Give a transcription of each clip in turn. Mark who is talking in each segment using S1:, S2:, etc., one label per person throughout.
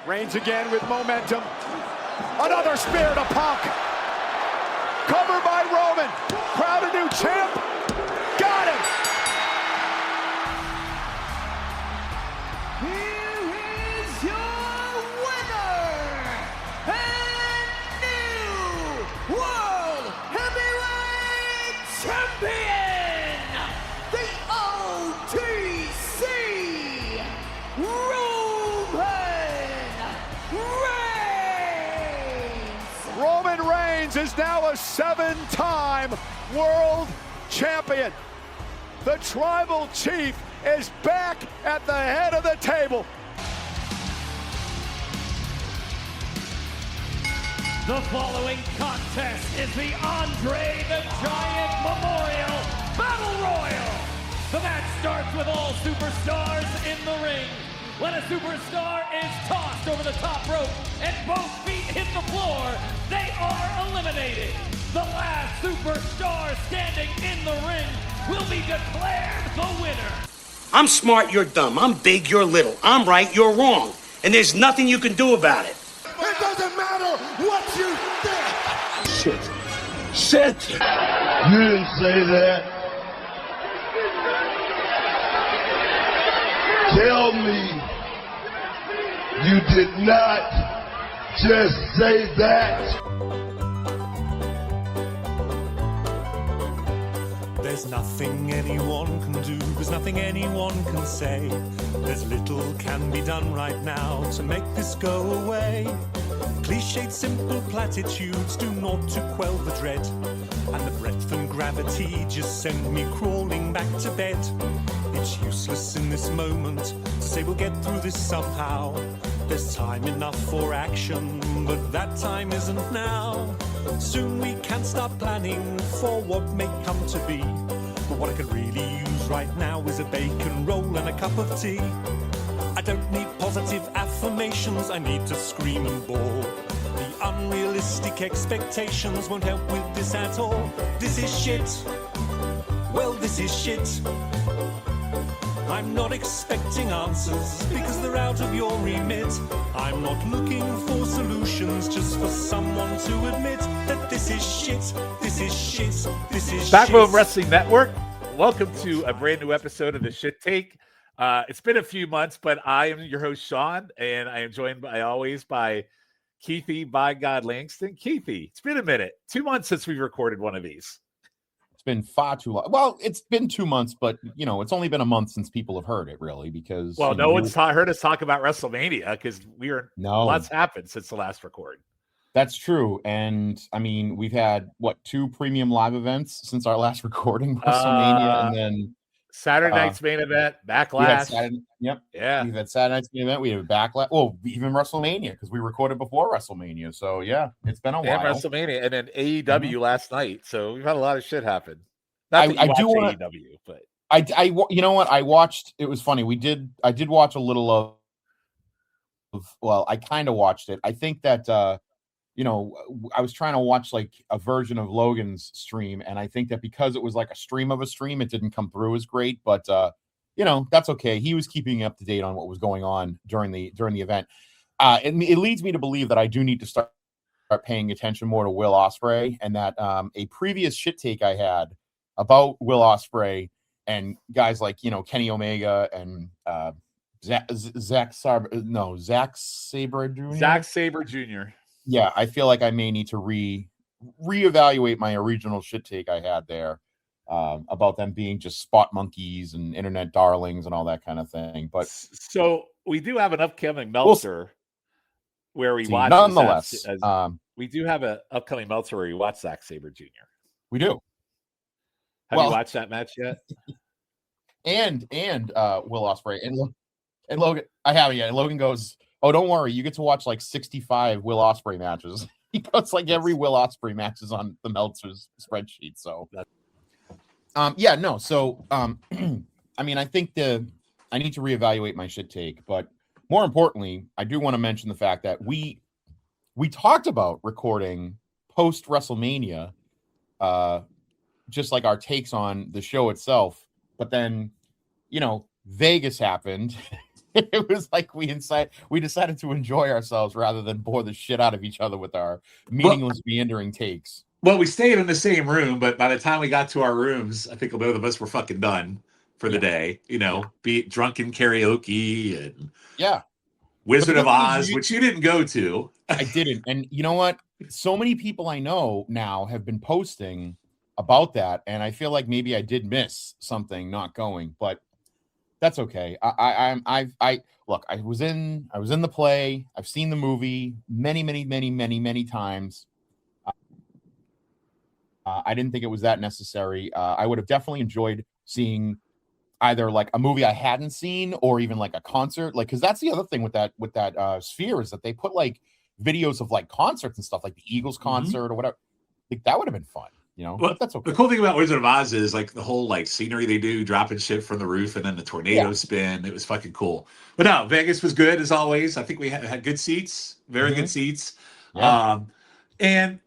S1: Reigns again with momentum. Another spear to Punk. Covered by Roman. Crowned a new champ. Got him.
S2: Here is your winner and new World Heavyweight Champion, the OTC,
S1: Roman Reigns is now a 7-time world champion. The Tribal Chief is back at the head of the table.
S3: The following contest is the Andre the Giant Memorial Battle Royal. The match starts with all superstars in the ring. When a superstar is tossed over the top rope and both feet hit the floor, they are eliminated. The last superstar standing in the ring will be declared the winner.
S4: I'm smart, you're dumb. I'm big, you're little. I'm right, you're wrong. And there's nothing you can do about it.
S2: It doesn't matter what you think.
S4: Shit.
S5: You didn't say that. Tell me you did not just say that.
S6: There's nothing anyone can do, there's nothing anyone can say. There's little can be done right now to make this go away. Cliched simple platitudes do naught to quell the dread, and the breadth and gravity just send me crawling back to bed. It's useless in this moment to say we'll get through this somehow. There's time enough for action, but that time isn't now. Soon we can start planning for what may come to be. But what I could really use right now is a bacon roll and a cup of tea. I don't need positive affirmations, I need to scream and bawl. The unrealistic expectations won't help with this at all. This is shit. Well, this is shit. I'm not expecting answers because they're out of your remit. I'm not looking for solutions, just for someone to admit that this is shit, this is shit, this is
S7: Backbone
S6: shit.
S7: Wrestling Network, welcome to a brand new episode of the Shit Take. It's been a few months, but I am your host, Shawn, and I am joined by Keithy, by God Langston. Keithy, it's been a minute. 2 months since we recorded one of these.
S8: Been far too long. Well, it's been 2 months, but it's only been a month since people have heard it, really, because
S7: no one's heard us talk about Wrestlemania because lots happened since the last record.
S8: That's true. And I mean, we've had 2 premium live events since our last recording, WrestleMania, and then
S7: Saturday night's main event, Backlash.
S8: Yeah. We've had Saturday night's main event. We have Backlash. Well, even WrestleMania, because we recorded before WrestleMania. So yeah, it's been a while.
S7: WrestleMania, and then AEW last night. So we've had a lot of shit happen.
S8: I do want
S7: AEW, but
S8: you know what? I watched. It was funny. I did watch a little of. Well, I kind of watched it. I think that I was trying to watch like a version of Logan's stream, and I think that because it was like a stream of a stream, it didn't come through as great. But that's okay. He was keeping up to date on what was going on during the event. It leads me to believe that I do need to start paying attention more to Will Ospreay, and that a previous shit take I had about Will Ospreay and guys like Kenny Omega and Zack Sabre Jr. Yeah, I feel like I may need to reevaluate my original shit take I had there about them being just spot monkeys and internet darlings and all that kind of thing. But
S7: so we do have an upcoming Meltzer where we watch.
S8: Nonetheless,
S7: we do have an upcoming Meltzer where we watch Zack Sabre Jr.
S8: We do.
S7: Have you watched that match yet?
S8: and Will Ospreay and Logan. I haven't yet. And Logan goes, "Oh, don't worry, you get to watch like 65 Will Ospreay matches." He goes like every Will Ospreay match is on the Meltzer's spreadsheet. So, So, I mean, I think I need to reevaluate my shit take, but more importantly, I do want to mention the fact that we talked about recording post WrestleMania, just like our takes on the show itself, but then, Vegas happened. It was like we decided to enjoy ourselves rather than bore the shit out of each other with our meaningless, meandering takes.
S7: Well, we stayed in the same room, but by the time we got to our rooms, I think both of us were fucking done for the day. Be it drunken karaoke and Wizard of Oz, which you didn't go to.
S8: I didn't. And you know what? So many people I know now have been posting about that, and I feel like maybe I did miss something not going, but that's okay. I look, I was in the play. I've seen the movie many times. I didn't think it was that necessary. I would have definitely enjoyed seeing either like a movie I hadn't seen or even like a concert, like, because that's the other thing with that Sphere is that they put like videos of like concerts and stuff, like the Eagles concert or whatever. Like that would have been fun. Well, but that's okay.
S7: The cool thing about Wizard of Oz is like the whole like scenery they do, dropping shit from the roof and then the tornado spin. It was fucking cool. But no, Vegas was good as always. I think we had good seats, very good seats. Yeah. And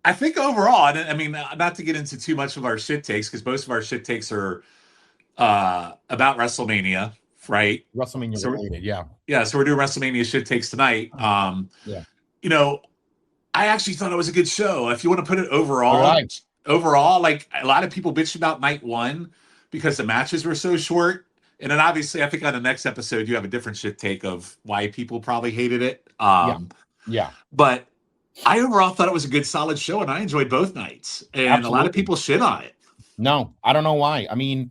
S7: I think overall, and I mean, not to get into too much of our shit takes, because most of our shit takes are about WrestleMania, right?
S8: WrestleMania related, yeah.
S7: Yeah, so we're doing WrestleMania shit takes tonight. I actually thought it was a good show. If you want to put it overall, like a lot of people bitched about night one because the matches were so short. And then obviously I think on the next episode you have a different shit take of why people probably hated it. But I overall thought it was a good solid show and I enjoyed both nights. And a lot of people shit on it.
S8: No, I don't know why. I mean,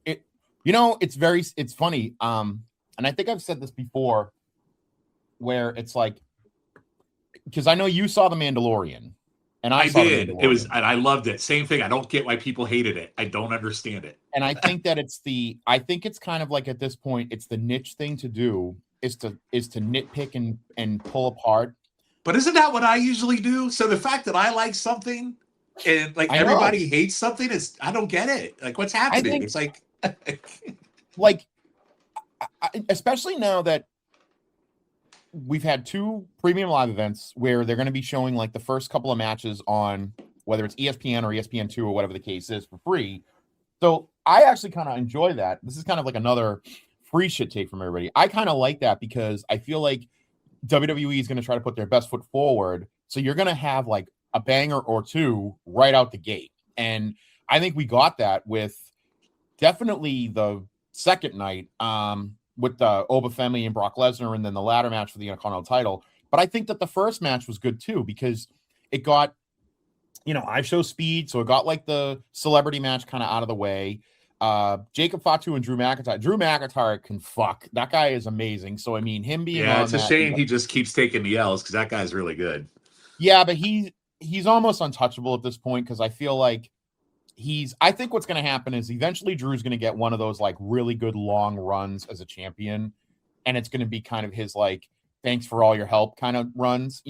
S8: it's funny. And I think I've said this before where it's like, because I know you saw The Mandalorian. And I did.
S7: It was, and I loved it. Same thing. I don't get why people hated it. I don't understand it.
S8: And I think that I think it's kind of like at this point, it's the niche thing to do is to nitpick and pull apart.
S7: But isn't that what I usually do? So the fact that I like something and like everybody hates something is, I don't get it. Like what's happening? It's like,
S8: especially now that we've had 2 premium live events where they're going to be showing like the first couple of matches on whether it's ESPN or ESPN2 or whatever the case is for free. So I actually kind of enjoy that. This is kind of like another free shit take from everybody. I kind of like that because I feel like WWE is going to try to put their best foot forward. So you're going to have like a banger or 2 right out the gate. And I think we got that with definitely the second night, with the Obafemi and Brock Lesnar, and then the ladder match for the Intercontinental title. But I think that the first match was good too, because it got, I show speed. So it got like the celebrity match kind of out of the way. Jacob Fatu and Drew McIntyre. Drew McIntyre can fuck. That guy is amazing. So, I mean, him being
S7: it's a shame he just keeps taking the L's because that guy's really good.
S8: Yeah, but he's almost untouchable at this point because I feel like I think what's going to happen is eventually Drew's going to get one of those like really good long runs as a champion. And it's going to be kind of his like, thanks for all your help kind of runs,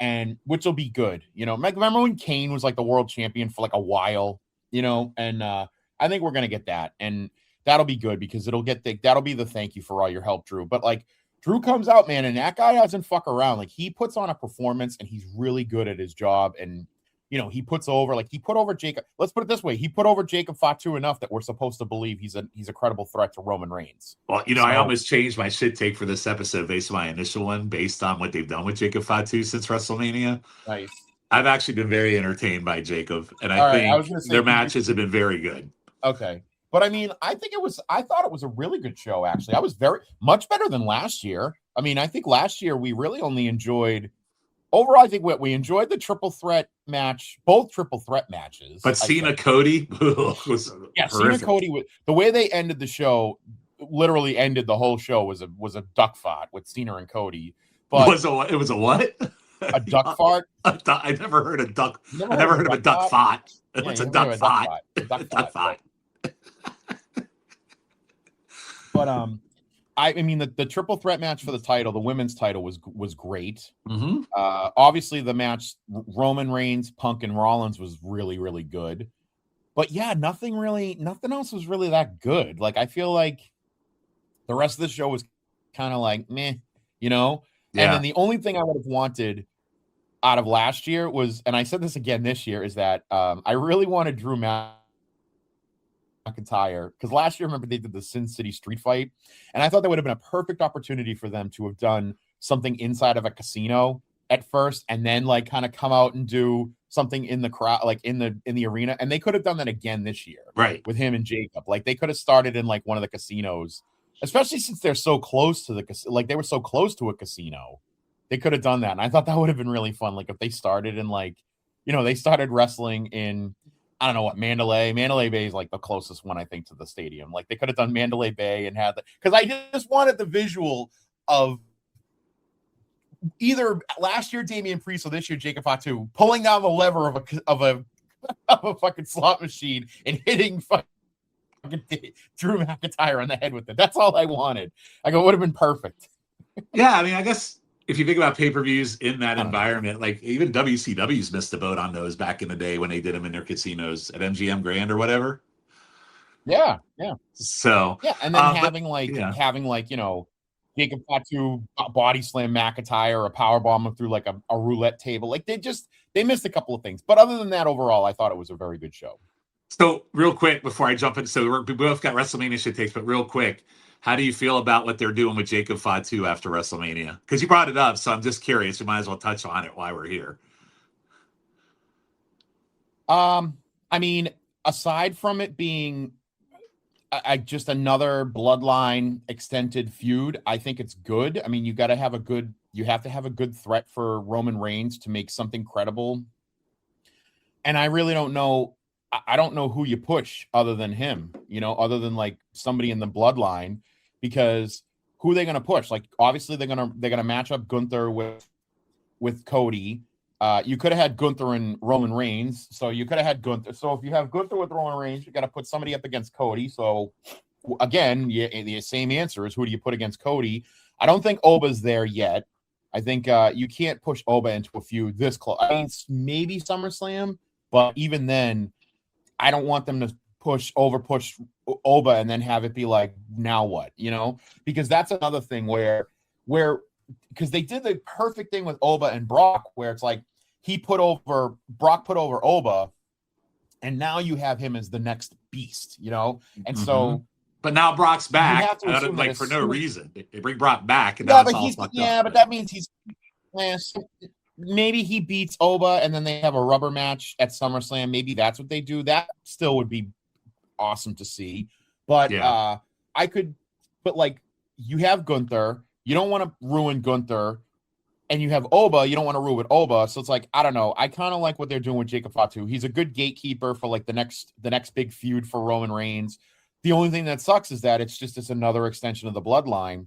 S8: and which will be good. Remember when Kane was like the world champion for like a while, and I think we're going to get that. And that'll be good because that'll be the thank you for all your help, Drew. But like Drew comes out, man, and that guy doesn't fuck around. Like he puts on a performance and he's really good at his job. And he put over Jacob. Let's put it this way. He put over Jacob Fatu enough that we're supposed to believe he's a credible threat to Roman Reigns.
S7: Well, I almost changed my shit take for this episode based on my initial one, based on what they've done with Jacob Fatu since WrestleMania.
S8: Nice.
S7: I've actually been very entertained by Jacob, and I think their matches have been very good.
S8: Okay. But I mean, I thought it was a really good show, actually. I was very much better than last year. I mean, I think last year we really only enjoyed overall, I think we enjoyed the triple threat match, both triple threat matches.
S7: But Cena Cody was
S8: Cena Cody, the way they ended the show, literally ended the whole show was a duck fart with Cena and Cody. But
S7: it was a what?
S8: A duck fart?
S7: I never heard a duck. I never heard of a duck fart. It's a duck fart. Duck fart.
S8: But I mean the triple threat match for the title, the women's title was great.
S7: Mm-hmm.
S8: Obviously the match Roman Reigns, Punk, and Rollins was really, really good. But yeah, nothing else was really that good. Like I feel like the rest of the show was kind of like meh, Yeah. And then the only thing I would have wanted out of last year was, and I said this again this year, is that I really wanted Drew McIntyre, because last year, remember, they did the Sin City street fight, and I thought that would have been a perfect opportunity for them to have done something inside of a casino at first, and then like kind of come out and do something in the crowd, like in the arena. And they could have done that again this year,
S7: right,
S8: with him and Jacob. Like they could have started in like one of the casinos, especially since they're so close to like they were so close to a casino. They could have done that, and I thought that would have been really fun. Like if they started in like, they started wrestling in, I don't know what, Mandalay Bay is like the closest one, I think, to the stadium. Like they could have done Mandalay Bay and had because I just wanted the visual of either last year Damian Priest or this year Jacob Fatu pulling down the lever of a fucking slot machine and hitting fucking Drew McIntyre on the head with it. That's all I wanted. It would have been perfect.
S7: Yeah, I mean, I guess if you think about pay-per-views in that environment, like even WCW's missed the boat on those back in the day when they did them in their casinos at MGM Grand or whatever.
S8: Yeah.
S7: So
S8: and then having Jacob Fatu body slam McIntyre or powerbomb him through like a roulette table. Like they missed a couple of things. But other than that, overall, I thought it was a very good show.
S7: So real quick before I jump in, so we both got WrestleMania shit takes, but real quick, how do you feel about what they're doing with Jacob Fatu after WrestleMania? Because you brought it up, so I'm just curious. We might as well touch on it while we're here.
S8: I mean, aside from it being just another bloodline extended feud, I think it's good. I mean, you have to have a good threat for Roman Reigns to make something credible. And I really don't know. I don't know who you push other than him, other than like somebody in the bloodline, because who are they going to push? Like, obviously they're going to match up Gunther with Cody. You could have had Gunther and Roman Reigns. So you could have had Gunther. So if you have Gunther with Roman Reigns, you got to put somebody up against Cody. So again, the same answer is, who do you put against Cody? I don't think Oba's there yet. I think you can't push Oba into a feud this close. I mean, maybe SummerSlam, but even then, I don't want them to push Oba and then have it be like, now what, because that's another thing where because they did the perfect thing with Oba and Brock, where it's like Brock put over Oba, and now you have him as the next beast, and so.
S7: But now Brock's back, for no reason. They bring Brock back, and now it's all fucked up.
S8: But that means he's. Maybe he beats Oba and then they have a rubber match at SummerSlam. Maybe that's what they do. That still would be awesome to see. But like, you have Gunther. You don't want to ruin Gunther. And you have Oba. You don't want to ruin Oba. So it's like, I don't know. I kind of like what they're doing with Jacob Fatu. He's a good gatekeeper for like the next big feud for Roman Reigns. The only thing that sucks is that it's another extension of the bloodline.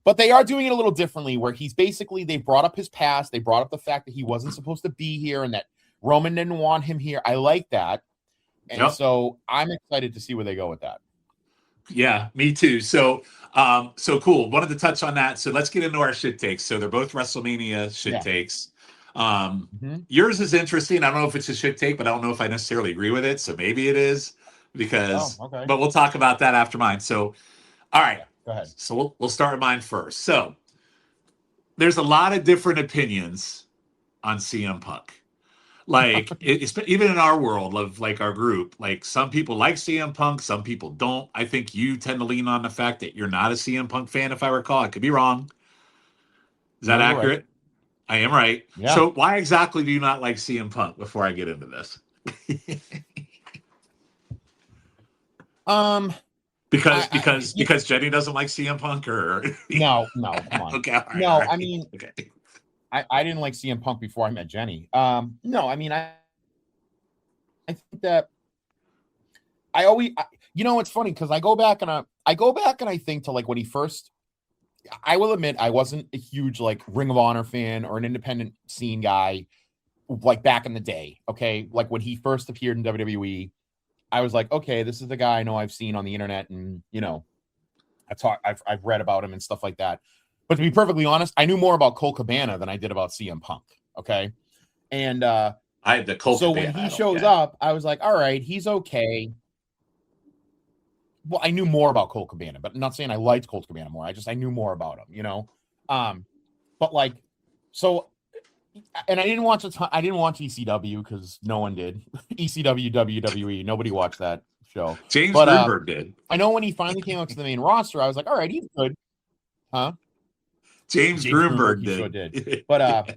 S8: But they are doing it a little differently, where they brought up his past. They brought up the fact that he wasn't supposed to be here and that Roman didn't want him here. I like that. And so I'm excited to see where they go with that.
S7: Yeah, me too. So cool. Wanted to touch on that. So let's get into our shit takes. So they're both WrestleMania shit takes. Yours is interesting. I don't know if it's a shit take, but I don't know if I necessarily agree with it. So maybe it is, but we'll talk about that after mine. So, all right.
S8: Go ahead.
S7: So we'll start with mine first. So there's a lot of different opinions on CM Punk. Like it's even in our world of like our group, like some people like CM Punk, some people don't. I think you tend to lean on the fact that you're not a CM Punk fan, if I recall. I could be wrong. Is that accurate? Right. I am right. Yeah. So why exactly do you not like CM Punk before I get into this? Because Jenny doesn't like CM Punk, or
S8: no, come on.
S7: Okay,
S8: right. I mean, okay. I didn't like CM Punk before I met Jenny. No, I mean, I think that I always, it's funny because I go back and I think to like when he first. I will admit I wasn't a huge like Ring of Honor fan or an independent scene guy like back in the day. Okay, like when he first appeared in WWE. I was like, okay, this is the guy I know I've seen on the internet, and I've read about him and stuff like that. But to be perfectly honest, I knew more about Colt Cabana than I did about CM Punk. Okay, and
S7: I had the Colt.
S8: So when he shows up, I was like, all right, he's okay. Well, I knew more about Colt Cabana, but I'm not saying I liked Colt Cabana more. I knew more about him, But like, so and I didn't watch ECW because no one did. ECW, WWE, nobody watched that show.
S7: James Greenberg did.
S8: I know when he finally came up to the main roster, I was like, all right, he's good. Huh?
S7: James Greenberg
S8: he
S7: did.
S8: sure did. But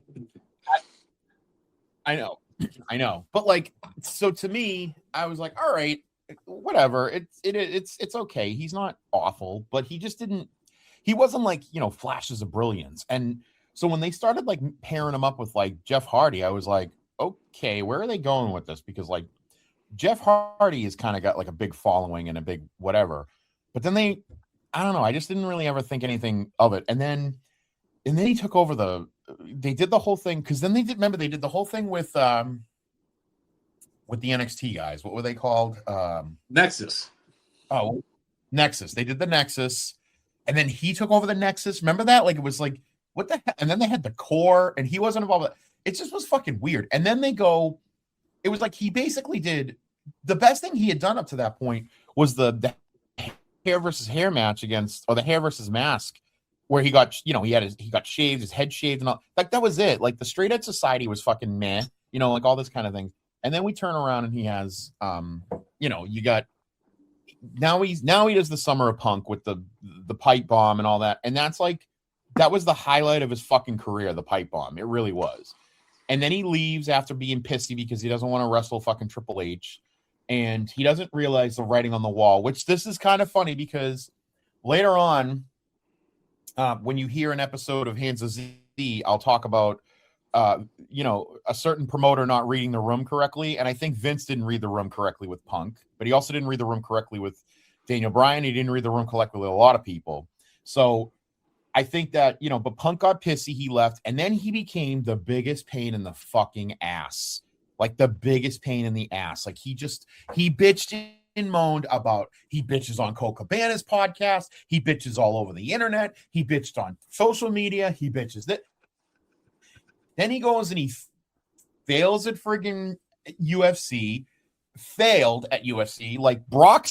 S8: I know. But like, so to me, I was like, all right, whatever. It's okay. He's not awful, but he just didn't. He wasn't like, flashes of brilliance. And so when they started like pairing him up with like Jeff Hardy, I was like, okay, where are they going with this? Because like Jeff Hardy has kind of got like a big following and a big whatever. But then I don't know. I just didn't really ever think anything of it. And then he took over they did the whole thing. Cause then they did the whole thing with the NXT guys. What were they called?
S7: Nexus.
S8: Oh, Nexus. They did the Nexus. And then he took over the Nexus. Remember that? Like, it was like, what the heck? And then they had the Core, and he wasn't involved with it. It just was fucking weird. And then it was like he basically did the best thing he had done up to that point was the hair versus hair match or the hair versus mask, where he got, he got shaved, his head shaved, and all. Like, that was it. Like, the Straight Edge Society was fucking meh, like all this kind of thing. And then we turn around and he has, you got. Now he does the Summer of Punk with the pipe bomb and all that. And that was the highlight of his fucking career, the pipe bomb. It really was. And then he leaves after being pissy because he doesn't want to wrestle fucking Triple H. And he doesn't realize the writing on the wall, which this is kind of funny because later on, when you hear an episode of Hands of Z, I'll talk about, a certain promoter not reading the room correctly. And I think Vince didn't read the room correctly with Punk, but he also didn't read the room correctly with Daniel Bryan. He didn't read the room correctly with a lot of people. So I think that, but Punk got pissy. He left. And then he became the biggest pain in the fucking ass, like the biggest pain in the ass. Like he bitched and moaned about, he bitches on Cole Cabana's podcast. He bitches all over the internet. He bitched on social media. He bitches that. Then he goes and he fails at friggin' UFC, failed at UFC. Like Brock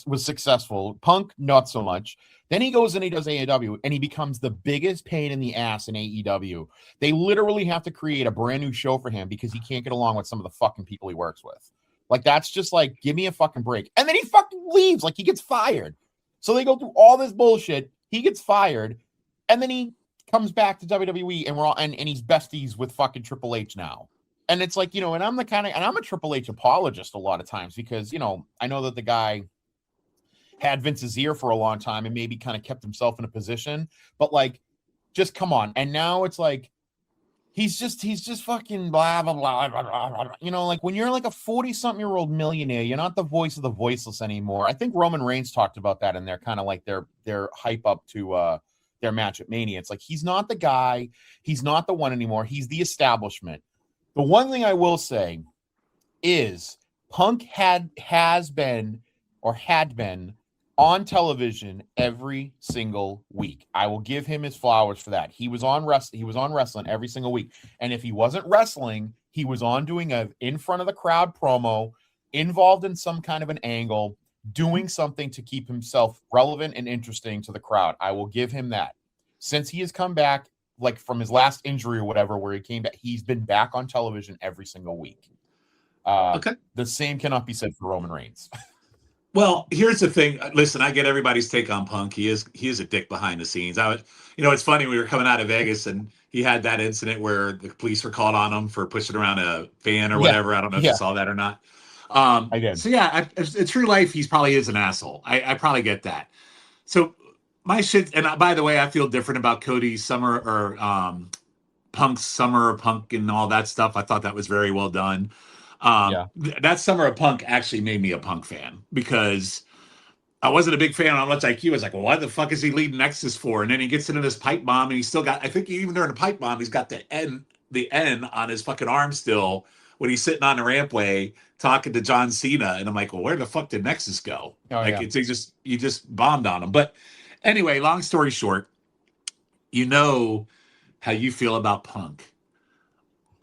S8: was successful, Punk not so much. Then he goes and he does AEW and he becomes the biggest pain in the ass in AEW. They literally have to create a brand new show for him because he can't get along with some of the fucking people he works with. Like, that's just like, give me a fucking break. And then he fucking leaves, like he gets fired. So they go through all this bullshit. He gets fired. And then he comes back to WWE and we're all, and he's besties with fucking Triple H now. And it's like, and I'm a Triple H apologist a lot of times because, I know that the guy had Vince's ear for a long time and maybe kind of kept himself in a position, but like, just come on. And now it's like, he's just fucking blah, blah, blah, blah, blah, blah. Like when you're like a 40-something-year-old millionaire, you're not the voice of the voiceless anymore. I think Roman Reigns talked about that in their kind of like their hype up to, their match at Mania. It's like, he's not the guy. He's not the one anymore. He's the establishment. The one thing I will say is Punk had been on television every single week. I will give him his flowers for that. He was on wrestling every single week. And if he wasn't wrestling, he was on doing a in front of the crowd promo, involved in some kind of an angle, doing something to keep himself relevant and interesting to the crowd. I will give him that. Since he has come back, like from his last injury or whatever, where he came back, he's been back on television every single week. Okay. The same cannot be said for Roman Reigns.
S7: Well, here's the thing. Listen, I get everybody's take on Punk. He is a dick behind the scenes. It's funny. We were coming out of Vegas and he had that incident where the police were called on him for pushing around a fan or whatever. I don't know if you saw that or not. I did. So yeah, in true life, he probably is an asshole. I probably get that. So my shit, and by the way, I feel different about Cody's Summer or Punk's Summer of Punk and all that stuff. I thought that was very well done. That Summer of Punk actually made me a Punk fan because I wasn't a big fan on Much IQ. I was like, well, why the fuck is he leading Nexus for? And then he gets into this pipe bomb and he's still got, I think even during the pipe bomb, he's got the N on his fucking arm still when he's sitting on the rampway talking to John Cena. And I'm like, well, where the fuck did Nexus go? You just bombed on him. But anyway, long story short, how you feel about Punk.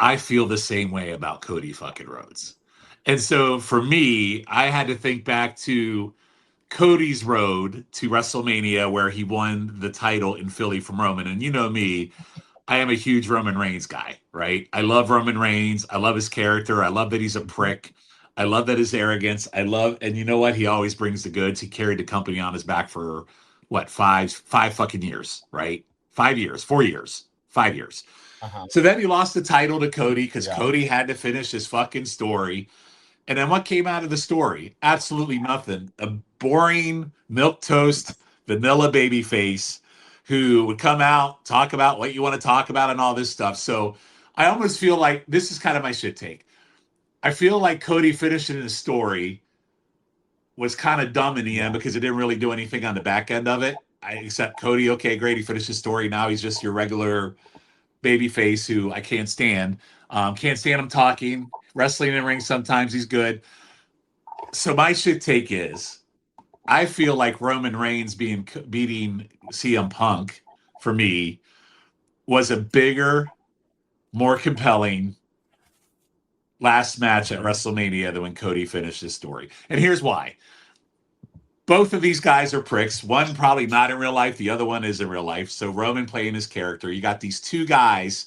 S7: I feel the same way about Cody fucking Rhodes. And so for me, I had to think back to Cody's road to WrestleMania where he won the title in Philly from Roman. And you know me, I am a huge Roman Reigns guy, right? I love Roman Reigns. I love his character. I love that he's a prick. I love that his arrogance. And you know what? He always brings the goods. He carried the company on his back for what, five fucking years, right? 5 years, 4 years, 5 years. So then he lost the title to Cody because Cody had to finish his fucking story. And then what came out of the story? Absolutely nothing. A boring milquetoast vanilla baby face who would come out, talk about what you want to talk about and all this stuff. So I almost feel like this is kind of my shit take. I feel like Cody finishing his story was kind of dumb in the end because it didn't really do anything on the back end of it. Except Cody, okay, great, he finished his story. Now he's just your regular baby face who I can't stand. Can't stand him talking. Wrestling in the ring, sometimes he's good. So my shit take is, I feel like Roman Reigns beating CM Punk for me was a bigger, more compelling last match at WrestleMania than when Cody finished his story. And here's why. Both of these guys are pricks. One probably not in real life. The other one is in real life. So Roman playing his character. You got these two guys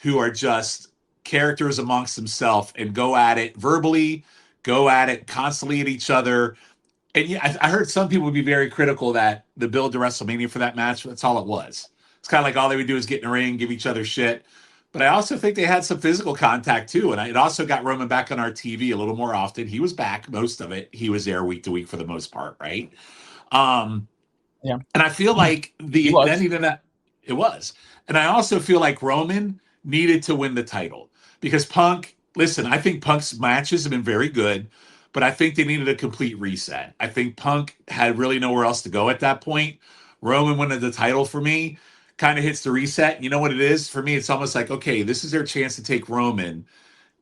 S7: who are just characters amongst themselves and go at it verbally, go at it constantly at each other. And yeah, I heard some people would be very critical that the build to WrestleMania for that match, that's all it was. It's kind of like all they would do is get in the ring, give each other shit. But I also think they had some physical contact too. And it also got Roman back on our TV a little more often. He was back most of it. He was there week to week for the most part, right? Yeah. And I feel like it was. And I also feel like Roman needed to win the title because Punk, listen, I think Punk's matches have been very good, but I think they needed a complete reset. I think Punk had really nowhere else to go at that point. Roman winning the title for me kind of hits the reset. You know what it is? For me, it's almost like, okay, this is their chance to take Roman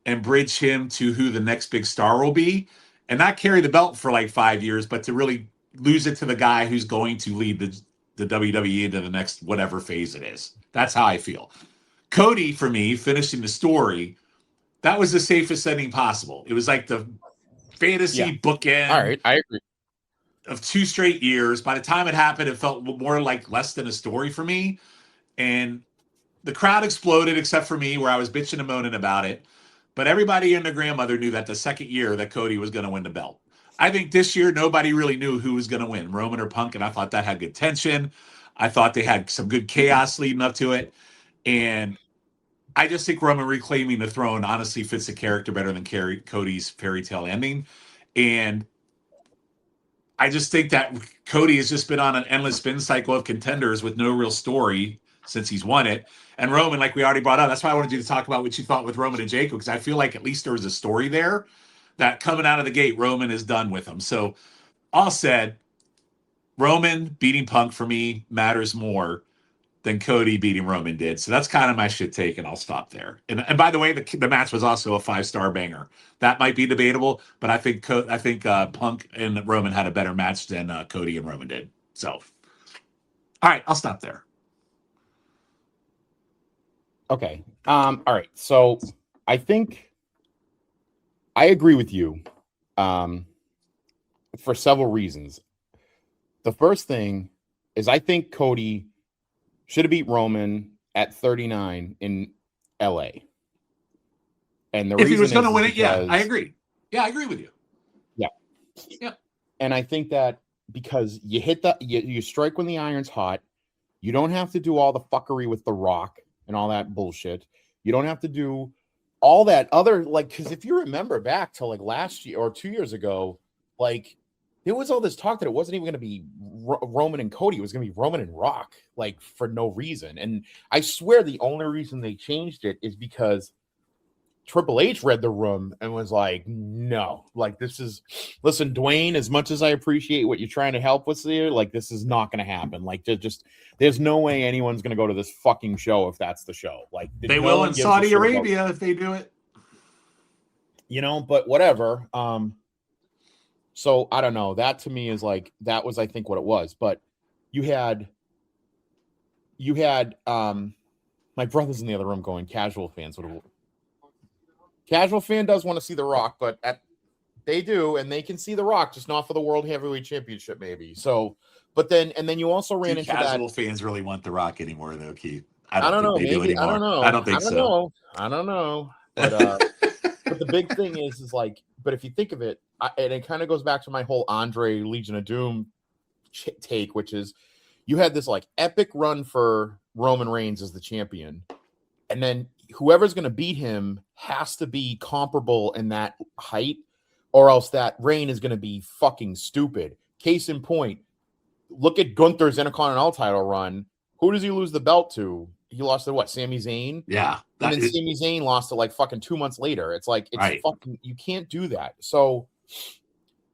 S7: and bridge him to who the next big star will be and not carry the belt for like 5 years, but to really lose it to the guy who's going to lead the WWE into the next whatever phase it is. That's how I feel. Cody, for me, finishing the story, that was the safest ending possible. It was like the fantasy bookend.
S8: All right, I agree.
S7: Of 2 straight years. By the time it happened, it felt more like less than a story for me. And the crowd exploded, except for me, where I was bitching and moaning about it. But everybody and their grandmother knew that the second year that Cody was going to win the belt. I think this year, nobody really knew who was going to win, Roman or Punk. And I thought that had good tension. I thought they had some good chaos leading up to it. And I just think Roman reclaiming the throne honestly fits the character better than Cody's fairy tale ending. And I just think that Cody has just been on an endless spin cycle of contenders with no real story since he's won it. And Roman, like we already brought up, that's why I wanted you to talk about what you thought with Roman and Jacob, because I feel like at least there was a story there that coming out of the gate, Roman is done with him. So all said, Roman beating Punk for me matters more than Cody beating Roman did. So that's kind of my shit take, and I'll stop there. And by the way, the match was also a 5-star banger. That might be debatable, but I think Punk and Roman had a better match than Cody and Roman did. So, all right, I'll stop there.
S8: Okay. All right. So I think I agree with you for several reasons. The first thing is I think Cody should have beat Roman at 39 in LA. And the
S7: if
S8: reason
S7: he was going to win it,
S8: because,
S7: I agree. Yeah, I agree with you.
S8: Yeah. And I think that because you hit you strike when the iron's hot, you don't have to do all the fuckery with The Rock and all that bullshit. You don't have to do all that other, like, because if you remember back to like last year or 2 years ago, like, there was all this talk that it wasn't even going to be Roman and Cody. It was going to be Roman and Rock, like, for no reason. And I swear the only reason they changed it is because Triple H read the room and was like, no, like, listen, Dwayne, as much as I appreciate what you're trying to help us here, like, this is not going to happen. Like, there's no way anyone's going to go to this fucking show if that's the show. Like,
S7: they will in Saudi Arabia if they do it.
S8: You know, but whatever. So I don't know. That to me is like, that was, I think, what it was. But you had my brother's in the other room going, casual fans. Casual fan does want to see The Rock, but they do, and they can see The Rock, just not for the World Heavyweight Championship, maybe. So, but then you also ran into
S7: casual
S8: that.
S7: Fans really want The Rock anymore, though, Keith.
S8: I don't know.
S7: They do
S8: Maybe
S7: anymore.
S8: I don't know.
S7: I don't think so.
S8: I don't know. But but the big thing is like, but if you think of it, and it kind of goes back to my whole Andre Legion of Doom take, which is you had this like epic run for Roman Reigns as the champion, and then whoever's going to beat him has to be comparable in that height, or else that reign is going to be fucking stupid. Case in point, look at Gunther's Intercontinental title run. Who does he lose the belt to? He lost to what? Sami Zayn?
S7: Yeah.
S8: And then Sami Zayn lost to like fucking 2 months later. It's like, it's fucking, you can't do that. So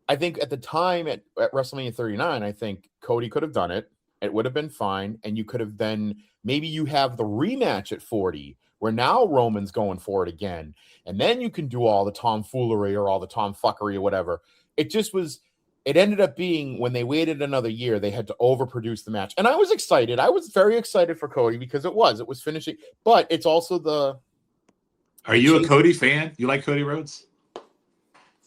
S8: I think at the time at WrestleMania 39, I think Cody could have done it. It would have been fine. And you could have then, maybe you have the rematch at 40, where now Roman's going for it again. And then you can do all the tomfoolery or all the tomfuckery or whatever. It just was, it ended up being when they waited another year, they had to overproduce the match. And I was excited. I was very excited for Cody because it was finishing, but it's also the.
S7: Are you a Cody fan? You like Cody Rhodes?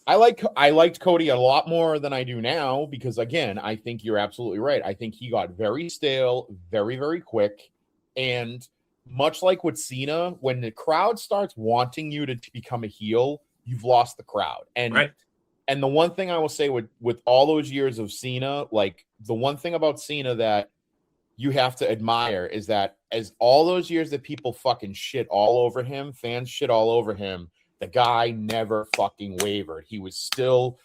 S8: I liked Cody a lot more than I do now because, again, I think you're absolutely right. I think he got very stale, very, very quick. And much like with Cena, when the crowd starts wanting you to become a heel, you've lost the crowd. And the one thing I will say with all those years of Cena, like the one thing about Cena that you have to admire is that as all those years that people fucking shit all over him, fans shit all over him, the guy never fucking wavered. He was still,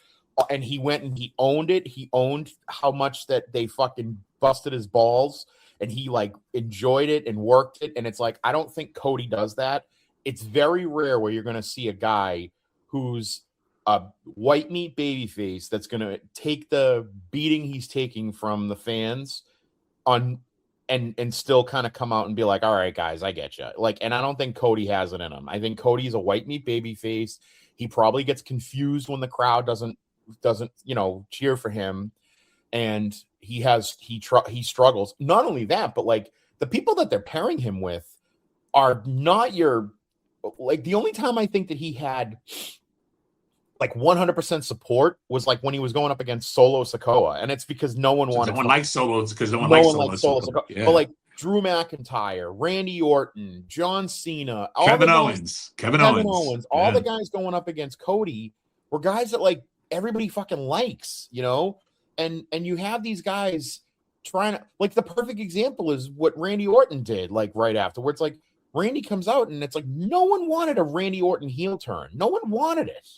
S8: and he went and he owned it. He owned how much that they fucking busted his balls, and he like enjoyed it and worked it. And it's like, I don't think Cody does that. It's very rare where you're going to see a guy who's a white meat babyface that's going to take the beating he's taking from the fans on and still kind of come out and be like, all right, guys, I get you. Like, and I don't think Cody has it in him. I think Cody's a white meat babyface. He probably gets confused when the crowd doesn't, cheer for him. And he struggles. Not only that, but like the people that they're pairing him with are not like the only time I think that he had like 100% support was like when he was going up against Solo Sikoa, and it's because no one wanted.
S7: No one likes Solo because no one likes
S8: Solo Sikoa. Yeah. But like Drew McIntyre, Randy Orton, John Cena,
S7: Kevin Owens,
S8: all the guys going up against Cody were guys that like everybody fucking likes, and you have these guys trying to, like, the perfect example is what Randy Orton did, like right afterwards. Like Randy comes out and it's like no one wanted a Randy Orton heel turn. No one wanted it.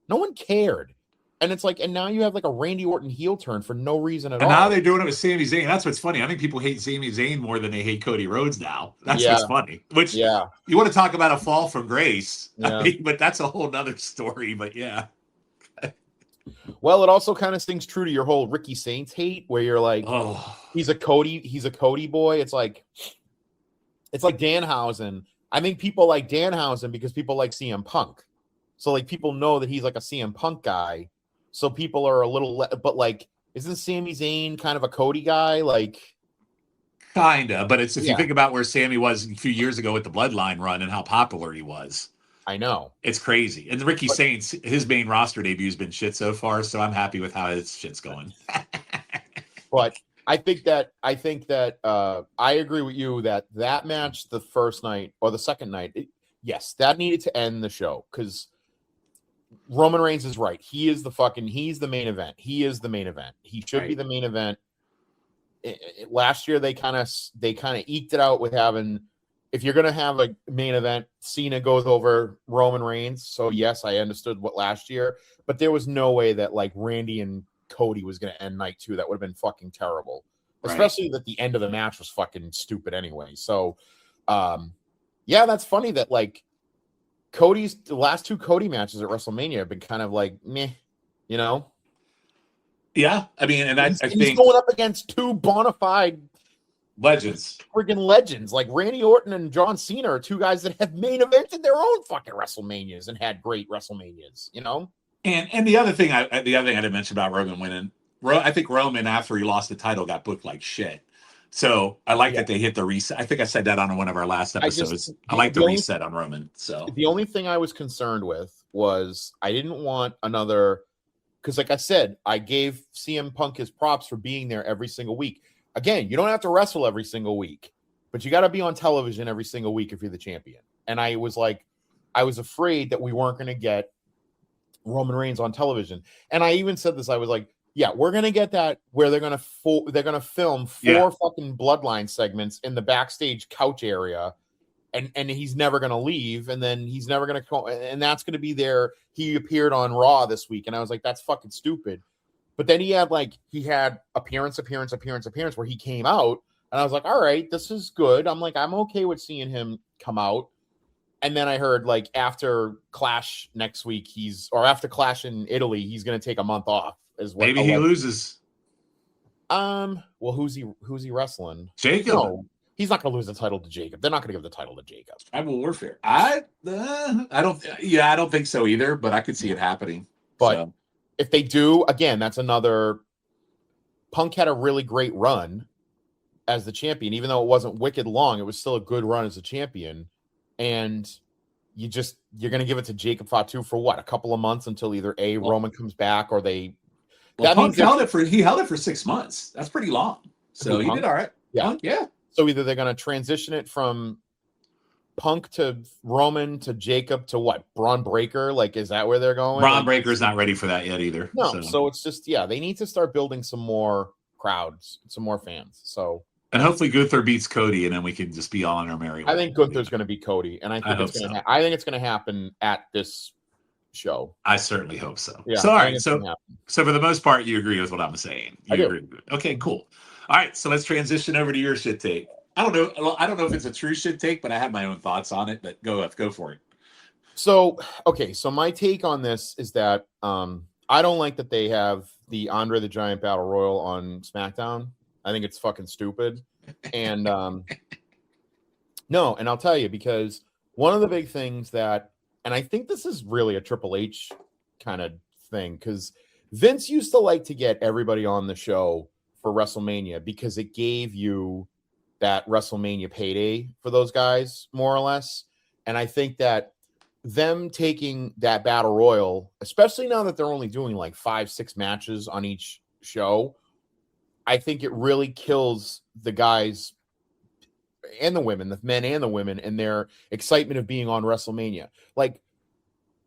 S8: No one cared. And it's like, and now you have like a Randy Orton heel turn for no reason at all.
S7: And now they're doing it with Sami Zayn. That's what's funny. I think people hate Sami Zayn more than they hate Cody Rhodes now. That's what's funny. Which, you want to talk about a fall from grace. Yeah. I mean, but that's a whole nother story. But yeah.
S8: Well, it also kind of stings true to your whole Ricky Saints hate, where you're like, he's a Cody boy. It's like Danhausen. I think people like Danhausen because people like CM Punk. So like people know that he's like a CM Punk guy. So people are a little, but like, isn't Sami Zayn kind of a Cody guy? Like,
S7: kinda, but it's if you think about where Sammy was a few years ago with the Bloodline run and how popular he was.
S8: I know it's
S7: crazy. And Ricky Saints, his main roster debut has been shit so far, so I'm happy with how his shit's going.
S8: But I think that I agree with you that match, the first night or the second night, yes, that needed to end the show because Roman Reigns is right. He's the main event. He is the main event. He should be the main event. Last year they kind of eked it out with having, if you're going to have a main event, Cena goes over Roman Reigns. So yes, I understood what last year, but there was no way that like Randy and Cody was going to end night 2. That would have been fucking terrible. Especially that the end of the match was fucking stupid anyway. So that's funny that like the last 2 Cody matches at WrestleMania have been kind of like meh, Yeah,
S7: I mean, and I think
S8: he's going up against 2 bona fide
S7: legends,
S8: friggin' legends. Like Randy Orton and John Cena are 2 guys that have main evented their own fucking WrestleManias and had great WrestleManias.
S7: And the other thing I didn't mention about Roman winning, I think Roman after he lost the title got booked like shit. So I like that they hit the reset. I think I said that on one of our last episodes. I like the reset on Roman. So
S8: the only thing I was concerned with was I didn't want another, because like I said, I gave CM Punk his props for being there every single week. Again, you don't have to wrestle every single week, but you got to be on television every single week if you're the champion. And I was afraid that we weren't going to get Roman Reigns on television. And I even said this, I was like, yeah, we're going to get that where they're going to film 4 fucking bloodline segments in the backstage couch area. And he's never going to leave. And then he's never going to come. And that's going to be there. He appeared on Raw this week. And I was like, that's fucking stupid. But then he had appearance where he came out. And I was like, all right, this is good. I'm like, I'm okay with seeing him come out. And then I heard like after Clash next week, after Clash in Italy, he's going to take a month off.
S9: Maybe he loses.
S8: Well, who's he wrestling?
S9: Jacob.
S8: No, he's not going to lose the title to Jacob. They're not going to give the title to Jacob.
S9: Tribal Warfare. I don't think so either, but I could see it happening.
S8: But if they do, again, that's another. Punk had a really great run as the champion, even though it wasn't wicked long. It was still a good run as a champion, and you're going to give it to Jacob Fatu for what, a couple of months until either Roman comes back or they.
S9: Well, Punk held it for 6 months. That's pretty long. So he did all right.
S8: Yeah.
S9: Punk, yeah.
S8: So either they're going to transition it from Punk to Roman to Jacob to what? Braun Breaker? Like, is that where they're going?
S9: Braun Breaker's not ready for that yet either.
S8: No. So it's just, they need to start building some more crowds, some more fans. So.
S9: And hopefully Gunther beats Cody, and then we can just be all on our merry way.
S8: I think Gunther's going to beat Cody, and I think it's going to happen at this show.
S9: I certainly hope so.
S8: Yeah,
S9: so all right, so for the most part, you agree with what I'm saying.
S8: I do.
S9: Agree with it. Okay, cool. All right, so let's transition over to your shit take. I don't know if it's a true shit take, but I have my own thoughts on it. But go for it.
S8: So my take on this is that I don't like that they have the Andre the Giant Battle Royal on SmackDown. I think it's fucking stupid. And no, and I'll tell you, because one of the big things that, and I think this is really a Triple H kind of thing, because Vince used to like to get everybody on the show for WrestleMania because it gave you that WrestleMania payday for those guys, more or less. And I think that them taking that Battle Royal, especially now that they're only doing like 5-6 matches on each show, I think it really kills the guys and the women, the men and the women, and their excitement of being on WrestleMania. Like,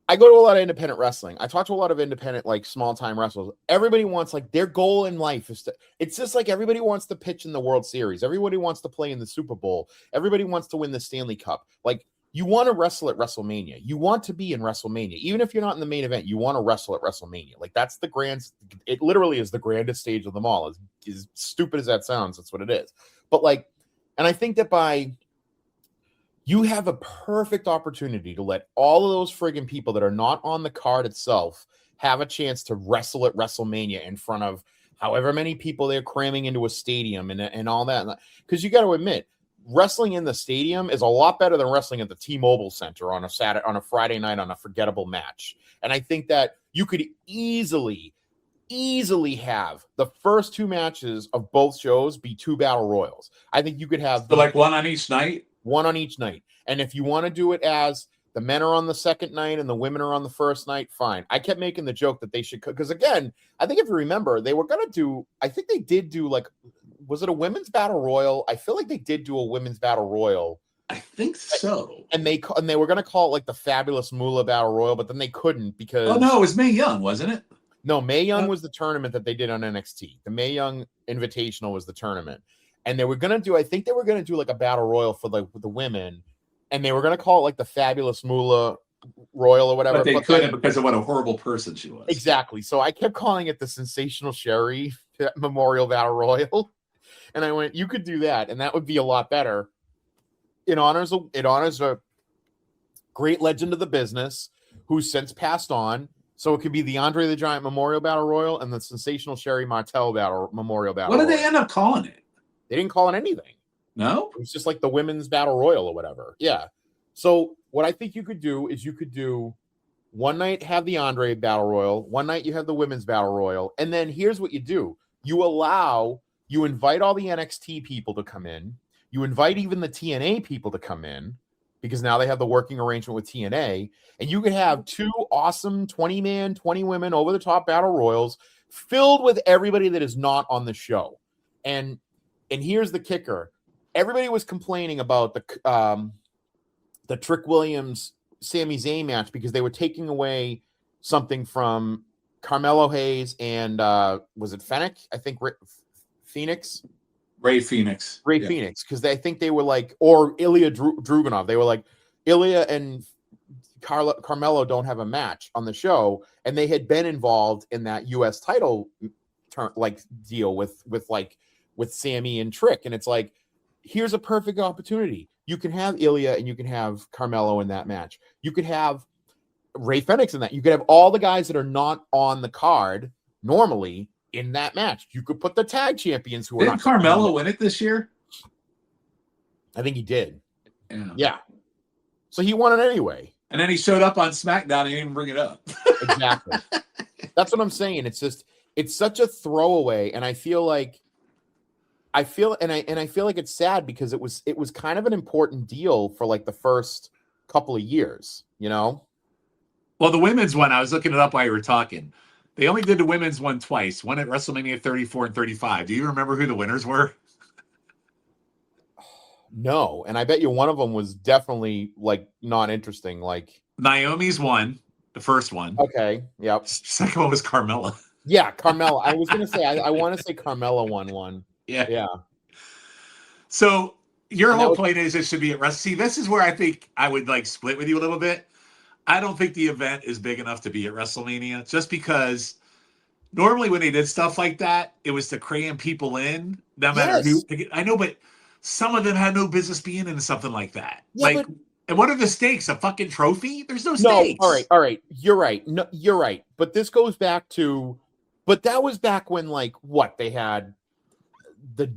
S8: I go to a lot of independent wrestling. I talk to a lot of independent, like, small-time wrestlers. Everybody wants, like, their goal in life is to... It's just like everybody wants to pitch in the World Series. Everybody wants to play in the Super Bowl. Everybody wants to win the Stanley Cup. Like, you want to wrestle at WrestleMania. You want to be in WrestleMania. Even if you're not in the main event, you want to wrestle at WrestleMania. Like, that's the grand... It literally is the grandest stage of them all. As stupid as that sounds, that's what it is. But, like... And I think that you have a perfect opportunity to let all of those friggin' people that are not on the card itself have a chance to wrestle at WrestleMania in front of however many people they're cramming into a stadium and all that. Because you got to admit, wrestling in the stadium is a lot better than wrestling at the T-Mobile Center on a Friday night on a forgettable match. And I think that you could easily have the first 2 matches of both shows be 2 battle royals. I think you could have
S9: like one on each night.
S8: One on each night. And if you want to do it as the men are on the second night and the women are on the first night, fine. I kept making the joke that they should, because again, I think if you remember, they were going to do, I think they did do like, was it a women's battle royal? I feel like they did do a women's battle royal.
S9: I think so.
S8: And they were going to call it like the Fabulous Moolah Battle Royal, but then they couldn't because...
S9: Oh, no, it was Mae Young, wasn't it?
S8: No, Mae Young was the tournament that they did on NXT. The Mae Young Invitational was the tournament. And they were going to do, I think they were going to do like a battle royal for like the women. And they were going to call it like the Fabulous Moolah Royal or whatever.
S9: But they couldn't because of what a horrible person she was.
S8: Exactly. So I kept calling it the Sensational Sherry Memorial Battle Royal. And I went, you could do that. And that would be a lot better. It honors a great legend of the business who's since passed on. So it could be the Andre the Giant Memorial Battle Royal and the Sensational Sherry Martel Memorial Battle Royal.
S9: What did they end up calling it?
S8: They didn't call it anything.
S9: No?
S8: It was just like the Women's Battle Royal or whatever. Yeah. So what I think you could do is you could do one night have the Andre Battle Royal, one night you have the Women's Battle Royal, and then here's what you do. You invite all the NXT people to come in. You invite even the TNA people to come in, because now they have the working arrangement with TNA, and you could have 2 awesome 20-man, 20 women over-the-top battle royals filled with everybody that is not on the show. And here's the kicker. everybody was complaining about the Trick Williams Sami Zayn match because they were taking away something from Carmelo Hayes and was it Fennec? I think Phoenix.
S9: Ray Phoenix.
S8: Ray Phoenix, because I think they were like, or Ilya Dragunov. They were like, Ilya and Carmelo don't have a match on the show, and they had been involved in that U.S. title deal with Sammy and Trick, and it's like, here's a perfect opportunity. You can have Ilya and you can have Carmelo in that match. You could have Ray Phoenix in that. You could have all the guys that are not on the card normally in that match. You could put the tag champions who are
S9: Didn't Carmelo win it this year?
S8: I think he did.
S9: Yeah.
S8: So he won it anyway.
S9: And then he showed up on SmackDown and he didn't even bring it up.
S8: Exactly. That's what I'm saying. It's just, it's such a throwaway, and I feel like it's sad because it was kind of an important deal for like the first couple of years, you know?
S9: Well, the women's one, I was looking it up while you were talking. They only did the women's one twice, one at WrestleMania 34 and 35. Do you remember who the winners were?
S8: No, and I bet you one of them was definitely like not interesting. Like
S9: Naomi's won, the first one.
S8: Okay, yep.
S9: Second one was Carmella.
S8: Yeah, Carmella. I was gonna say I want to say Carmella won one.
S9: Yeah. So your whole point is it should be at WrestleMania. See, this is where I think I would like split with you a little bit. I don't think the event is big enough to be at WrestleMania, just because normally when they did stuff like that, it was to cram people in, no matter who. I know, but some of them had no business being in something like that. Yeah, and what are the stakes? A fucking trophy? There's no stakes.
S8: No, all right. You're right. No, you're right. But this goes back to, but that was back when like what they had the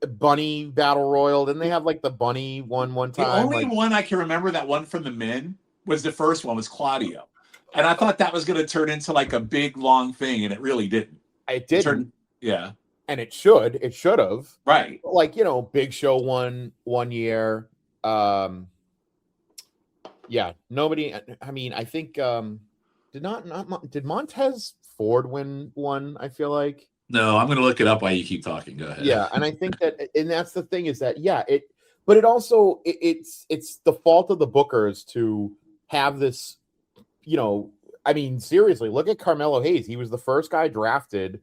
S8: Bunny Battle Royal. Didn't they have like the Bunny one time?
S9: The only one I can remember that one from the men was the first one was Claudio. And I thought that was going to turn into like a big, long thing, and it really didn't.
S8: It didn't.
S9: Yeah.
S8: And it should have.
S9: Right.
S8: Like, you know, Big Show won 1 year. Yeah, nobody, I mean, I think, did Montez Ford win one, I feel like?
S9: No, I'm going to look it up while you keep talking. Go ahead.
S8: Yeah, and I think that, and that's the thing is that, yeah, but it also, it's the fault of the bookers to have this, you know, I mean, seriously, look at Carmelo Hayes. He was the first guy drafted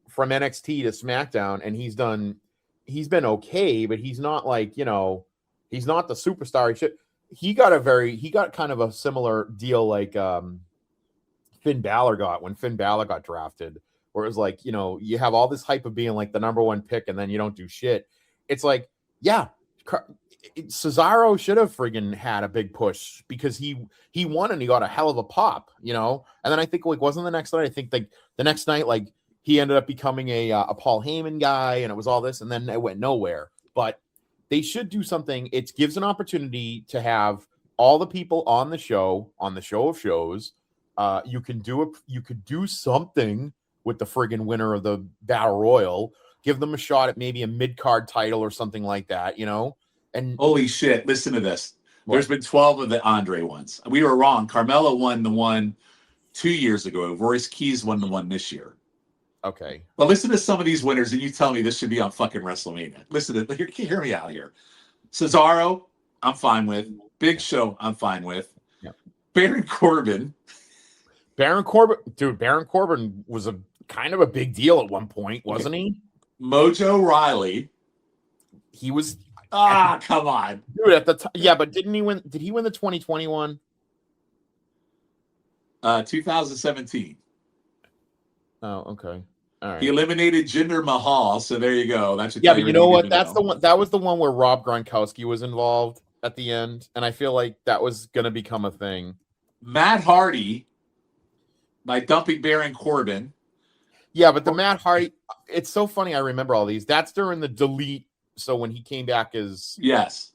S8: from NXT to SmackDown, and he's been okay, but he's not like, you know, he's not the superstar. He got kind of a similar deal like Finn Balor got when Finn Balor got drafted, where it was like, you know, you have all this hype of being like the number one pick and then you don't do shit. It's like, yeah, Cesaro should have friggin' had a big push because he won and he got a hell of a pop, you know? And then I think like wasn't the next night, I think like the next night, like he ended up becoming a Paul Heyman guy and it was all this and then it went nowhere. But they should do something. It gives an opportunity to have all the people on the show of shows. You could do something with the friggin' winner of the Battle Royal. Give them a shot at maybe a mid-card title or something like that, you know? And
S9: holy shit, listen to this. There's been 12 of the Andre ones. We were wrong. Carmelo won the one 2 years ago. Royce Keys won the one this year.
S8: Okay.
S9: Well, listen to some of these winners, and you tell me this should be on fucking WrestleMania. Listen to hear me out here. Cesaro, I'm fine with. Big Show, I'm fine with.
S8: Yep.
S9: Baron Corbin.
S8: Baron Corbin was a kind of a big deal at one point, wasn't he?
S9: Mojo Riley.
S8: He was.
S9: Come on,
S8: dude. At the yeah, but didn't he win? Did he win the 2021?
S9: 2017.
S8: Oh, okay. All right.
S9: He eliminated Jinder Mahal, so there you go. That should
S8: but you know what? That's the one. That was the one where Rob Gronkowski was involved at the end, and I feel like that was going to become a thing.
S9: Matt Hardy by dumping Baron Corbin.
S8: Yeah, but the Matt Hardy, it's so funny. I remember all these. That's during the delete. So when he came back as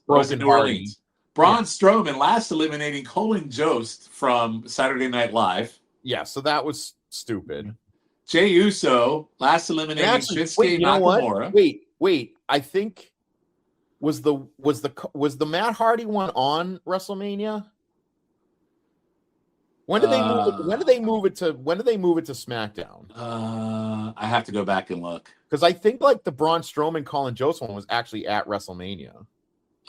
S9: Broken New Orleans. Braun Strowman last eliminating Colin Jost from Saturday Night Live.
S8: Yeah, so that was stupid.
S9: Jey Uso last eliminating Shinsuke Nakamura.
S8: Wait. I think was the Matt Hardy one on WrestleMania? When did they move it? When did they move it to? When did they move it to SmackDown?
S9: I have to go back and look
S8: because I think like the Braun Strowman Colin Jost one was actually at WrestleMania.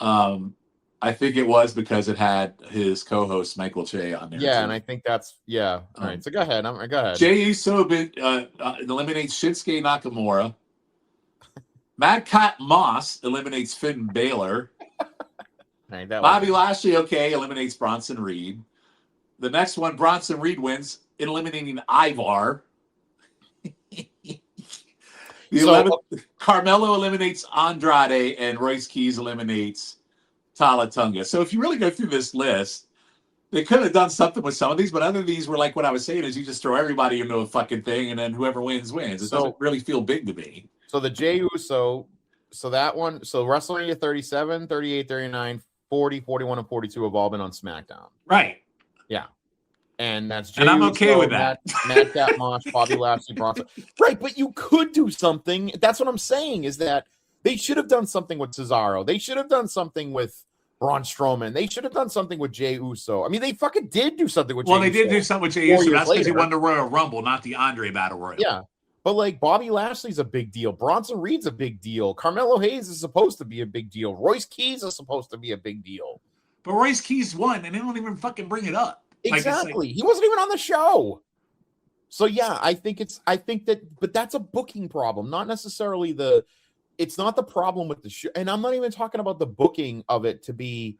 S9: I think it was because it had his co-host Michael Che on there.
S8: Yeah,
S9: too.
S8: and I think that's All right, so go ahead. Go ahead.
S9: Jey Uso eliminates Shinsuke Nakamura. Madcap Moss eliminates Finn Balor.
S8: Right,
S9: Bobby Lashley, eliminates Bronson Reed. The next one, Bronson Reed wins, eliminating Ivar. Carmelo eliminates Andrade, and Royce Keys eliminates Tala Tunga. So if you really go through this list, they could have done something with some of these, but other of these were like what I was saying is you just throw everybody into a fucking thing, and then whoever wins, wins. It doesn't really feel big to me.
S8: So the Jey Uso, so that one, so WrestleMania 37, 38, 39, 40, 41, and 42 have all been on SmackDown.
S9: Right.
S8: Yeah. And that's
S9: Jey and I'm okay Uso, with that.
S8: Madcap Moss, Bobby Lashley, Bronson. Right, but you could do something. That's what I'm saying is that they should have done something with Cesaro. They should have done something with Braun Strowman. They should have done something with Jey Uso. I mean, they fucking did do something with Jey Uso.
S9: Well, they did do something with Jey Uso. That's because he won the Royal Rumble, not the Andre Battle Royal.
S8: Yeah. But like Bobby Lashley's a big deal. Bronson Reed's a big deal. Carmelo Hayes is supposed to be a big deal. Royce Keys is supposed to be a big deal.
S9: But Royce Keys won, and they don't even fucking bring it up.
S8: Exactly. He wasn't even on the show. So yeah, I think but that's a booking problem, not necessarily it's not the problem with the show. And I'm not even talking about the booking of it to be,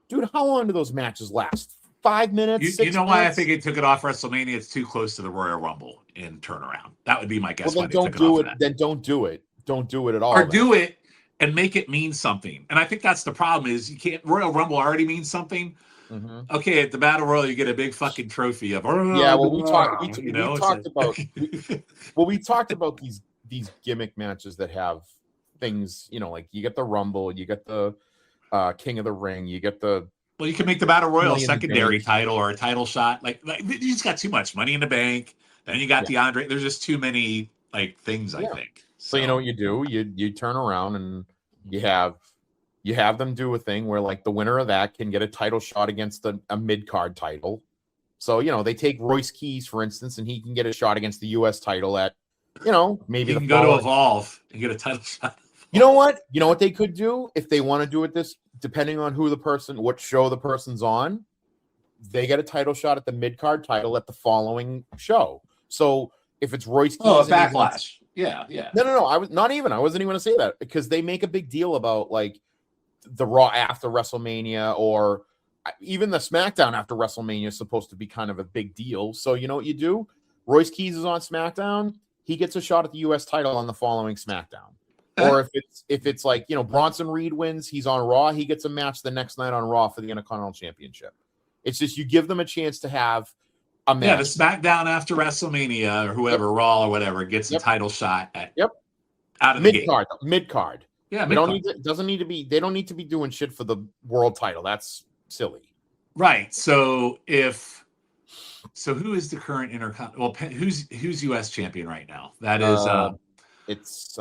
S8: dude, how long do those matches last? 5 minutes?
S9: You know why I think it took it off WrestleMania? It's too close to the Royal Rumble in turnaround. That would be my guess.
S8: Well, then don't do it. Then don't do it. Don't do it at all.
S9: Or do it and make it mean something. And I think that's the problem is you can't. Royal Rumble already means something. Mm-hmm. Okay, at the Battle Royal, you get a big fucking trophy of.
S8: Yeah, well, we talked about these gimmick matches that have things. You know, like you get the Rumble, you get the King of the Ring, you get the.
S9: Well, you can make the Battle Royal a secondary title or a title shot. Like you just got too much Money in the Bank. Then you got the Andre. There's just too many things. I think.
S8: So you know what you do? You turn around and you have them do a thing where like the winner of that can get a title shot against a mid-card title. So, you know, they take Royce Keys, for instance, and he can get a shot against the U.S. title at, you know, maybe
S9: he can go to Evolve and get a title shot.
S8: You know what? You know what they could do if they want to do it this, depending on what show the person's on, they get a title shot at the mid-card title at the following show. So if it's Royce Keys.
S9: Oh, a Backlash. Yeah.
S8: No. I wasn't even going to say that because they make a big deal about like the Raw after WrestleMania or even the SmackDown after WrestleMania is supposed to be kind of a big deal. So you know what you do? Royce Keys is on SmackDown. He gets a shot at the U.S. title on the following SmackDown. Or if it's like, you know, Bronson Reed wins, he's on Raw. He gets a match the next night on Raw for the Intercontinental Championship. It's just you give them a chance to have a match.
S9: Yeah, the SmackDown after WrestleMania or whoever, Raw or whatever, gets a title shot at out of the gate.
S8: Mid-card.
S9: Yeah,
S8: they don't need to be doing shit for the world title. That's silly.
S9: Right. So who is the current Intercontinental? Well, who's U.S. champion right now? That is
S8: it's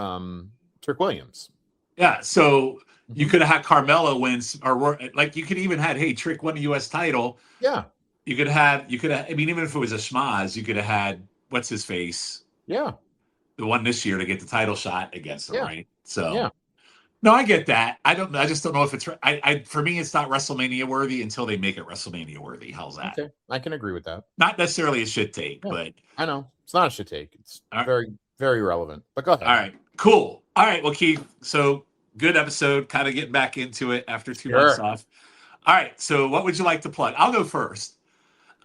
S8: Trick Williams.
S9: Yeah. So you could have had Carmelo wins, or like you could even had Trick won the U.S. title.
S8: Yeah.
S9: You could have. I mean, even if it was a schmaz, you could have had what's his face.
S8: Yeah.
S9: The one this year to get the title shot against him, right? So
S8: yeah.
S9: No, I get that. I just don't know if it's. For me, it's not WrestleMania worthy until they make it WrestleMania worthy. How's that?
S8: Okay, I can agree with that.
S9: Not necessarily a shit take, but
S8: I know it's not a shit take. It's very, very relevant. But go ahead.
S9: All right, cool. All right, well, Keith. So good episode. Kind of getting back into it after 2 months off. All right. So what would you like to plug? I'll go first.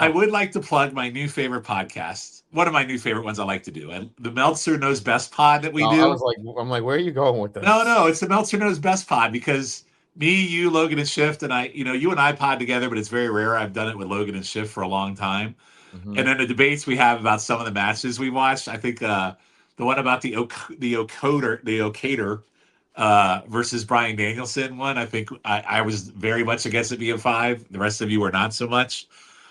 S9: I would like to plug my new favorite podcast. One of my new favorite ones I like to do. The Meltzer Knows Best pod that we do.
S8: I'm like, where are you going with this?
S9: No, it's the Meltzer Knows Best pod because me, you, Logan, and Shift, and I, you and I pod together, but it's very rare. I've done it with Logan and Shift for a long time. Mm-hmm. And then the debates we have about some of the matches we watched. I think the one about the Okator versus Bryan Danielson one, I think I was very much against it being 5. The rest of you were not so much.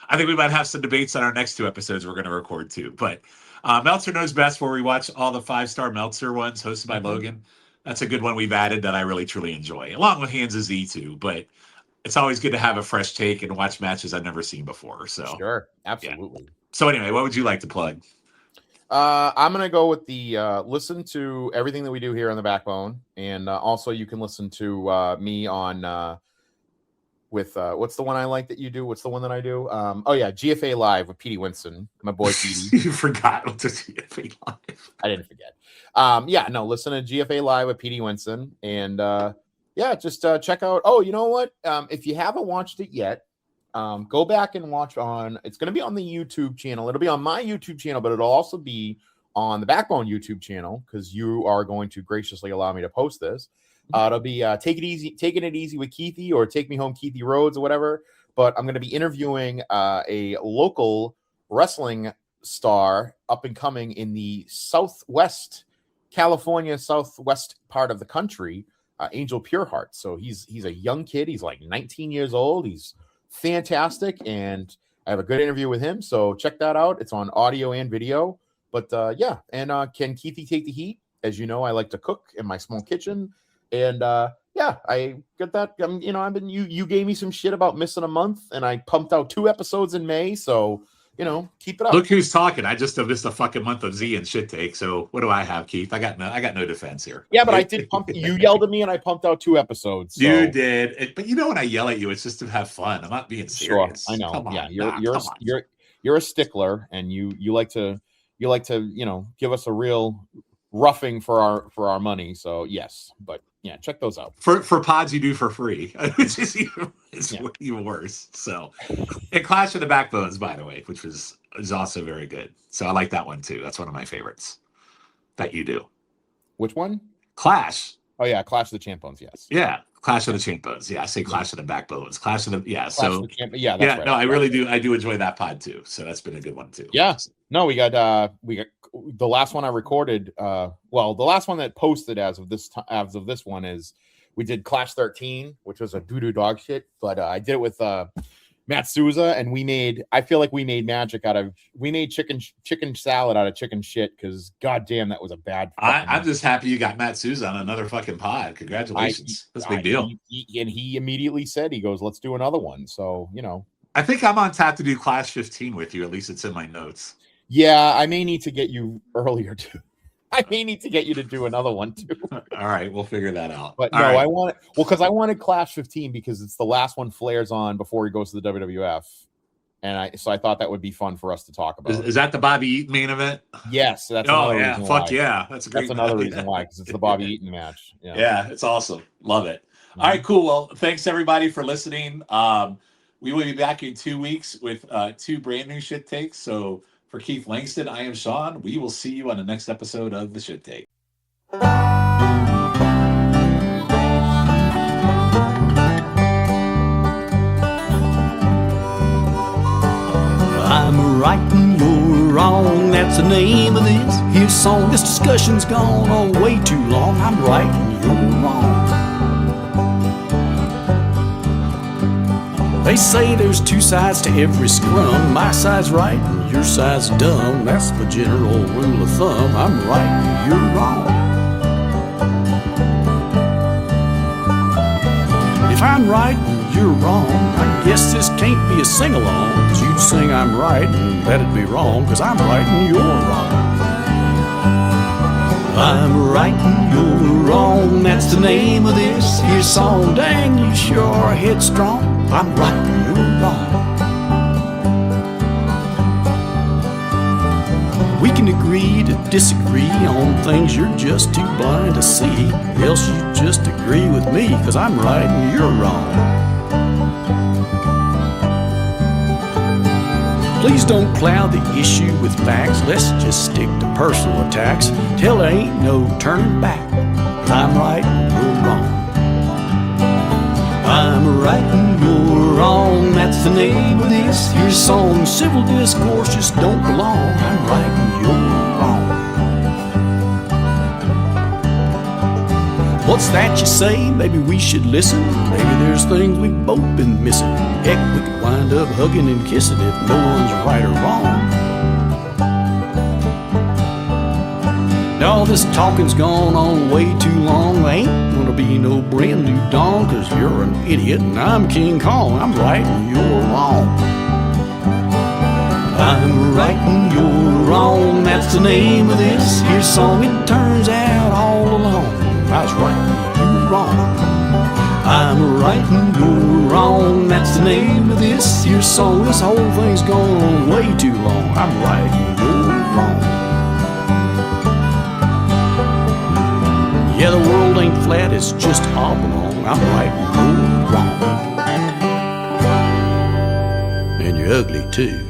S9: I think we might have some debates on our next 2 episodes we're going to record too. But Meltzer Knows Best, where we watch all the 5-star Meltzer ones hosted by Logan. That's a good one we've added that I really, truly enjoy, along with Hands of Z too. But it's always good to have a fresh take and watch matches I've never seen before. So
S8: Sure, absolutely.
S9: Yeah. So anyway, what would you like to plug?
S8: I'm gonna go with the listen to everything that we do here on the Backbone, and also you can listen to me on with what's the one I like that you do? What's the one that I do? GFA Live with Petey Winston, my boy Petey.
S9: You forgot what the GFA Live.
S8: I didn't forget. Listen to GFA Live with Petey Winston, and just check out. Oh, you know what? If you haven't watched it yet, go back and watch on. It's going to be on the YouTube channel. It'll be on my YouTube channel, but it'll also be on the Backbone YouTube channel because you are going to graciously allow me to post this. It'll be taking it easy with Keithy, or Take Me Home Keithy Rhodes, or whatever. But I'm going to be interviewing a local wrestling star up and coming in the California southwest part of the country, Angel Pureheart. So he's a young kid. He's like 19 years old. He's fantastic, and I have a good interview with him. So check that out. It's on audio and video. But can Keithy take the heat? As you know, I like to cook in my small kitchen. And I get that. You gave me some shit about missing a month, and I pumped out 2 episodes in May. So keep it up.
S9: Look who's talking. I just have missed a fucking month of Z and shit take. So what do I have, Keith? I got no defense here.
S8: Yeah, but I did pump. You yelled at me, and I pumped out 2 episodes. So.
S9: You did, but when I yell at you, it's just to have fun. I'm not being serious.
S8: Sure, I know.
S9: Come on,
S8: Yeah, you're a stickler, and you like to give us a real roughing for our money. So yes, but yeah, check those out.
S9: For pods you do for free, which is even worse. So, and Clash of the Backbones, by the way, which is also very good. So I like that one too. That's one of my favorites that you do.
S8: Which one?
S9: Clash.
S8: Oh yeah, Clash of the Champions. Yes.
S9: Yeah, Clash of the Champions. Yeah, I say Clash of the Backbones. Clash of the That's
S8: right.
S9: No, I really do. I do enjoy that pod too. So that's been a good one too.
S8: Yeah. No, we got the last one I recorded. The last one that posted as of this one is we did Clash 13, which was a doo-doo dog shit. But I did it with Matt Souza, and I feel like we made chicken salad out of chicken shit, because goddamn, that was a bad.
S9: I'm just happy you got Matt Souza on another fucking pod. Congratulations. That's a big deal.
S8: He immediately said, he goes, let's do another one. So,
S9: I think I'm on tap to do Clash 15 with you. At least it's in my notes.
S8: Yeah, I may need to get you earlier too. I may need to get you to do another one too.
S9: All right, we'll figure that out.
S8: But I wanted Clash 15 because it's the last one Flair's on before he goes to the WWF, and I thought that would be fun for us to talk about.
S9: Is that the Bobby Eaton main event?
S8: Yes, that's
S9: reason fuck why. Yeah, that's
S8: another reason why, because it's the Bobby Eaton match.
S9: Yeah, it's awesome. Love it. Mm-hmm. All right, cool. Well, thanks everybody for listening. We will be back in 2 weeks with 2 brand new shit takes. So. For Keith Langston, I am Shawn. We will see you on the next episode of The Shit Take.
S10: I'm right and you're wrong, that's the name of this here song. This discussion's gone on way too long. I'm right and you're wrong. They say there's 2 sides to every scrum. My side's right and your side's dumb. That's the general rule of thumb. I'm right and you're wrong. If I'm right and you're wrong, I guess this can't be a sing-along, 'cause you'd sing I'm right and that'd be wrong, 'cause I'm right and you're wrong. I'm right and you're wrong, that's the name of this here song. Dang, you sure are headstrong. I'm right and you're wrong. We can agree to disagree on things you're just too blind to see. Else you just agree with me, 'cause I'm right and you're wrong. Please don't cloud the issue with facts. Let's just stick to personal attacks till there ain't no turning back. I'm right and you're wrong. I'm right and you're wrong, that's the name of this here song. Civil discourse just don't belong. I'm right and you're wrong. What's that you say? Maybe we should listen. Maybe there's things we've both been missing. Heck, we could wind up hugging and kissing if no one's right or wrong. Now all this talking's gone on way too long. I ain't gonna be no brand new dawn, 'cause you're an idiot and I'm King Kong. I'm right and you're wrong. I'm right and you're wrong, that's the name of this here song. It turns out all along I was right and you were wrong. I'm right and you're wrong, that's the name of this here song. This whole thing's gone on way too long. I'm right and you're wrong. Yeah, the world ain't flat, it's just oblong. I'm right and you're wrong. And you're ugly too.